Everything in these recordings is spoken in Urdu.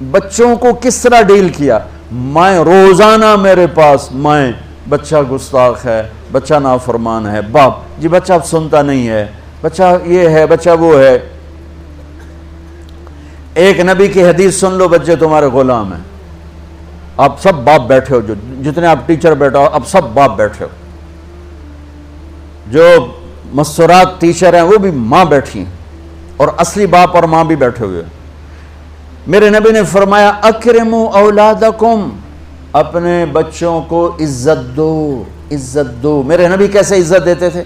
بچوں کو کس طرح ڈیل کیا. میں روزانہ میرے پاس بچہ گستاخ ہے، بچہ نافرمان ہے، باپ جی بچہ اب سنتا نہیں ہے، بچہ یہ ہے، بچہ وہ ہے. ایک نبی کی حدیث سن لو، بچے تمہارے غلام ہیں. آپ سب باپ بیٹھے ہو، جو جتنے آپ ٹیچر بیٹھا ہو اب سب باپ بیٹھے ہو. جو مستورات ٹیچر ہیں وہ بھی ماں بیٹھی ہیں، اور اصلی باپ اور ماں بھی بیٹھے ہوئے ہیں. میرے نبی نے فرمایا اکرموا اولادکم، اپنے بچوں کو عزت دو، عزت دو. میرے نبی کیسے عزت دیتے تھے؟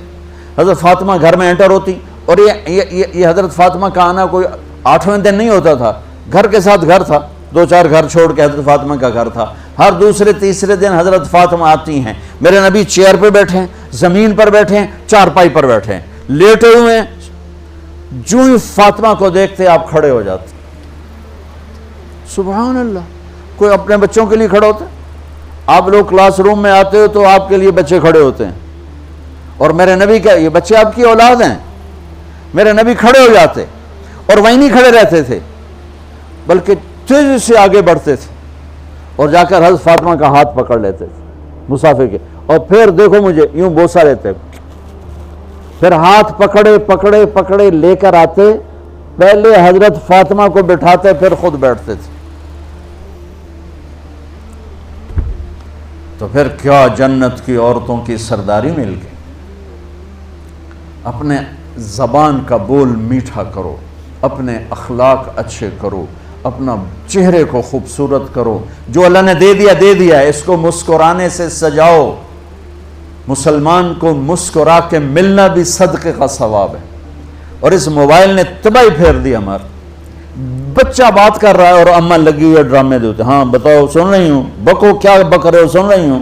حضرت فاطمہ گھر میں انٹر ہوتی، اور یہ حضرت فاطمہ کا آنا کوئی 8ویں دن نہیں ہوتا تھا، گھر کے ساتھ گھر تھا، 2-4 گھر چھوڑ کے حضرت فاطمہ کا گھر تھا. ہر دوسرے تیسرے دن حضرت فاطمہ آتی ہیں. میرے نبی چیئر پہ بیٹھے ہیں، زمین پر بیٹھے ہیں، چارپائی پر بیٹھے ہیں، لیٹے ہوئے ہیں. جو ہی فاطمہ کو دیکھتے آپ کھڑے ہو جاتے. سبحان اللہ. کوئی اپنے بچوں کے لیے کھڑے ہوتے؟ آپ لوگ کلاس روم میں آتے ہو تو آپ کے لیے بچے کھڑے ہوتے ہیں، اور میرے نبی کا یہ بچے آپ کی اولاد ہیں. میرے نبی کھڑے ہو جاتے، اور وہیں نہیں کھڑے رہتے تھے بلکہ تیزی سے آگے بڑھتے تھے، اور جا کر حضرت فاطمہ کا ہاتھ پکڑ لیتے تھے مسافر کے، اور پھر دیکھو مجھے یوں بوسہ لیتے، پھر ہاتھ پکڑے پکڑے پکڑے لے کر آتے. پہلے حضرت فاطمہ کو بٹھاتے پھر خود بیٹھتے تھے. تو پھر کیا جنت کی عورتوں کی سرداری مل گئی. اپنے زبان کا بول میٹھا کرو، اپنے اخلاق اچھے کرو، اپنا چہرے کو خوبصورت کرو. جو اللہ نے دے دیا ہے، اس کو مسکرانے سے سجاؤ. مسلمان کو مسکرا کے ملنا بھی صدقے کا ثواب ہے. اور اس موبائل نے تباہی پھیر دی ہمارا. بچہ بات کر رہا ہے اور اماں لگی ہوئی ڈرامے دیتے، ہاں بتاؤ سن رہی ہوں، بکو کیا بک رہے ہو، سن رہی ہوں.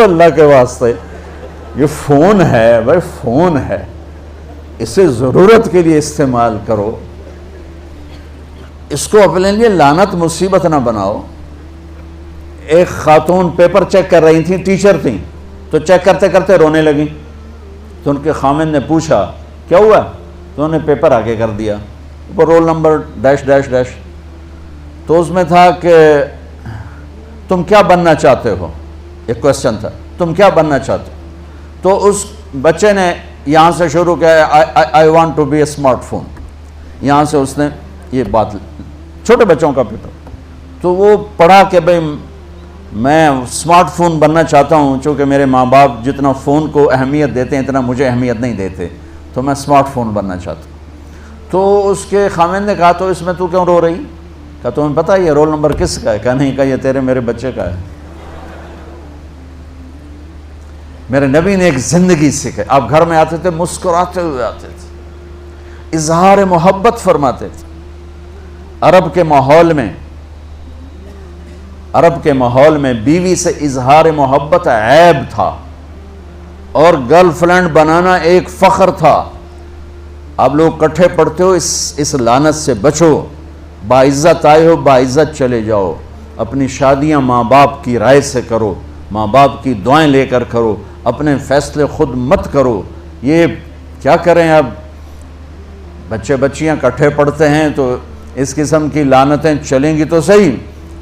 اللہ کے واسطے یہ فون ہے بھائی، فون ہے، اسے ضرورت کے لیے استعمال کرو. اس کو اپنے لیے لعنت مصیبت نہ بناؤ. ایک خاتون پیپر چیک کر رہی تھیں، ٹیچر تھیں، تو چیک کرتے کرتے رونے لگیں. تو ان کے خامن نے پوچھا کیا ہوا؟ تو انہوں نے پیپر آگے کر دیا، roll number dash dash dash. تو اس میں تھا کہ تم کیا بننا چاہتے ہو، ایک کوشچن تھا، تم کیا بننا چاہتے ہو. تو اس بچے نے یہاں سے شروع کیا، I want to be a smart phone. یہاں سے اس نے یہ بات، چھوٹے بچوں کا پیپر. تو وہ پڑھا کہ بھئی میں اسمارٹ فون بننا چاہتا ہوں، چونکہ میرے ماں باپ جتنا فون کو اہمیت دیتے ہیں اتنا مجھے اہمیت نہیں دیتے، تو میں اسمارٹ فون بننا چاہتا ہوں. تو اس کے خامن نے کہا تو اس میں تو کیوں رو رہی؟ کہا تمہیں پتہ ہے یہ رول نمبر کس کا ہے؟ کہا نہیں. کہا یہ تیرے میرے بچے کا ہے. میرے نبی نے ایک زندگی سکھائی. آپ گھر میں آتے تھے مسکراتے ہوئے آتے تھے، اظہار محبت فرماتے تھے. عرب کے ماحول میں بیوی سے اظہار محبت عیب تھا، اور گرل فرینڈ بنانا ایک فخر تھا. آپ لوگ کٹھے پڑھتے ہو، اس لعنت سے بچو. باعزت آئے ہو، باعزت چلے جاؤ. اپنی شادیاں ماں باپ کی رائے سے کرو، ماں باپ کی دعائیں لے کر کرو، اپنے فیصلے خود مت کرو. یہ کیا کریں، اب بچے بچیاں کٹھے پڑھتے ہیں تو اس قسم کی لعنتیں چلیں گی تو صحیح،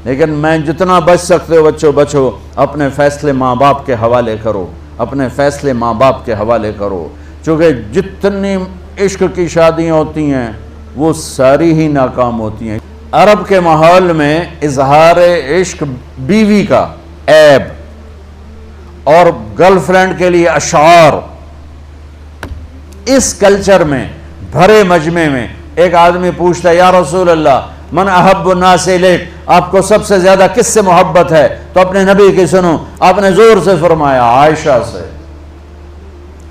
لیکن میں جتنا بچ سکتے ہو بچو بچو. اپنے فیصلے ماں باپ کے حوالے کرو، اپنے فیصلے ماں باپ کے حوالے کرو. چونکہ جتنی عشق کی شادیاں ہوتی ہیں وہ ساری ہی ناکام ہوتی ہیں. عرب کے ماحول میں اظہار عشق بیوی کا عیب، اور گرل فرینڈ کے لیے اشعار. اس کلچر میں بھرے مجمع میں ایک آدمی پوچھتا ہے یا رسول اللہ من احب الناس الیک، آپ کو سب سے زیادہ کس سے محبت ہے؟ تو اپنے نبی کی سنو. آپ نے زور سے فرمایا عائشہ سے.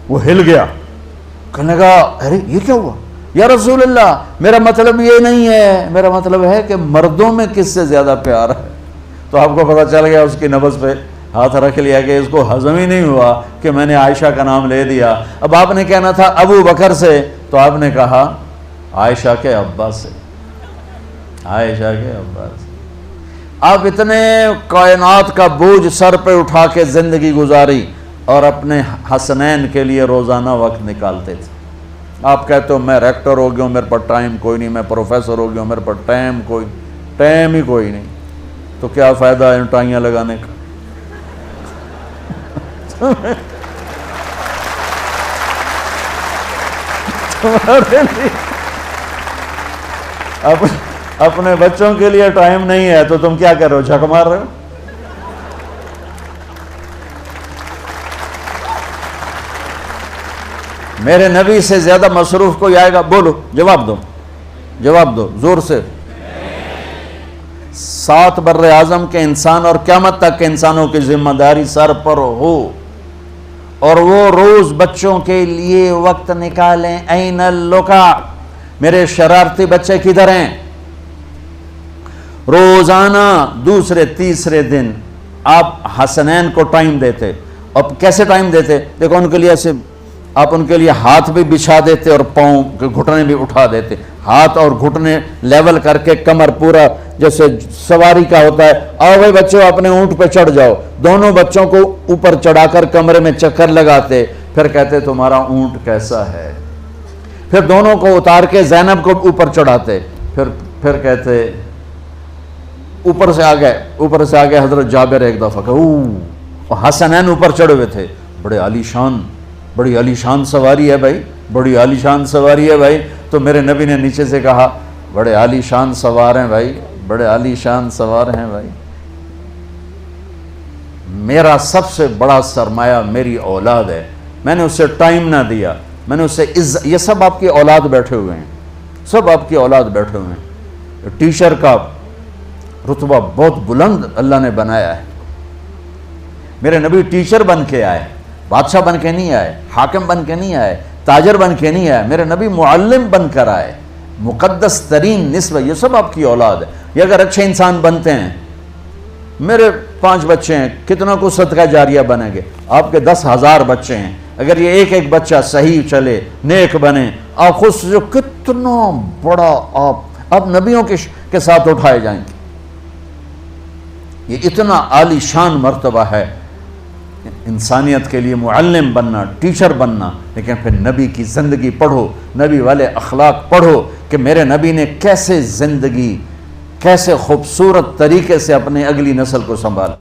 وہ ہل گیا، کہنے لگا ارے یہ کیا ہوا یا رسول اللہ، میرا مطلب یہ نہیں ہے، میرا مطلب ہے کہ مردوں میں کس سے زیادہ پیار ہے. تو آپ کو پتہ چل گیا، اس کی نبض پہ ہاتھ رکھ لیا کہ اس کو ہضم ہی نہیں ہوا کہ میں نے عائشہ کا نام لے دیا. اب آپ نے کہنا تھا ابو بکر سے، تو آپ نے کہا عائشہ کے ابا سے، عائشہ کے ابا سے. آپ اتنے کائنات کا بوجھ سر پہ اٹھا کے زندگی گزاری، اور اپنے حسنین کے لیے روزانہ وقت نکالتے تھے. آپ کہتے ہو میں ریکٹر ہو گیا ہوں، میرے پاس ٹائم کوئی نہیں، میں پروفیسر ہو گیا ہوں، میرے پاس ٹائم ہی کوئی نہیں، تو کیا فائدہ ہے ٹائیاں لگانے کا؟ اپنے بچوں کے لیے ٹائم نہیں ہے تو تم کیا کر رہے ہو، جھک مار رہے ہو؟ میرے نبی سے زیادہ مصروف کوئی آئے گا؟ بولو، جواب دو زور سے۔ 7 بر اعظم کے انسان اور قیامت تک کے انسانوں کی ذمہ داری سر پر ہو، اور وہ روز بچوں کے لیے وقت نکالیں۔ این اللقا، میرے شرارتی بچے کدھر ہیں؟ روزانہ دوسرے تیسرے دن آپ حسنین کو ٹائم دیتے۔ اب کیسے ٹائم دیتے؟ دیکھو ان کے لیے ایسے آپ ان کے لیے ہاتھ بھی بچھا دیتے اور پاؤں کے گھٹنے بھی اٹھا دیتے، ہاتھ اور گھٹنے لیول کر کے، کمر پورا جیسے سواری کا ہوتا ہے۔ آؤ بھائی بچوں اپنے اونٹ پہ چڑھ جاؤ، دونوں بچوں کو اوپر چڑھا کر کمرے میں چکر لگاتے، پھر کہتے تمہارا اونٹ کیسا ہے، پھر دونوں کو اتار کے زینب کو اوپر چڑھاتے، پھر کہتے اوپر سے آگے حضرت جابر ایک دفعہ کہ حسنین اوپر چڑھے ہوئے تھے، بڑی عالی شان سواری ہے بھائی، بڑی عالی شان سواری ہے بھائی، تو میرے نبی نے نیچے سے کہا بڑے عالی شان سوار ہیں بھائی، بڑے عالی شان سوار ہیں بھائی، میرا سب سے بڑا سرمایہ میری اولاد ہے، میں نے اسے ٹائم نہ دیا، میں نے اسے یہ سب آپ کی اولاد بیٹھے ہوئے ہیں، سب آپ کی اولاد بیٹھے ہوئے ہیں۔ ٹیچر کا رتبہ بہت بلند اللہ نے بنایا ہے، میرے نبی ٹیچر بن کے آئے، بادشاہ بن کے نہیں آئے، حاکم بن کے نہیں آئے، تاجر بن کے نہیں آئے، میرے نبی معلم بن کر آئے، مقدس ترین نسبت۔ یہ سب آپ کی اولاد ہے، یہ اگر اچھے انسان بنتے ہیں، میرے 5 بچے ہیں، کتنا کو صدقہ جاریہ بنیں گے؟ آپ کے 10,000 بچے ہیں، اگر یہ ایک بچہ صحیح چلے، نیک بنے، آپ خود سے کتنا بڑا آپ نبیوں کے ساتھ اٹھائے جائیں گے۔ یہ اتنا عالی شان مرتبہ ہے انسانیت کے لیے، معلم بننا، ٹیچر بننا، لیکن پھر نبی کی زندگی پڑھو، نبی والے اخلاق پڑھو کہ میرے نبی نے کیسے زندگی، کیسے خوبصورت طریقے سے اپنے اگلی نسل کو سنبھالا۔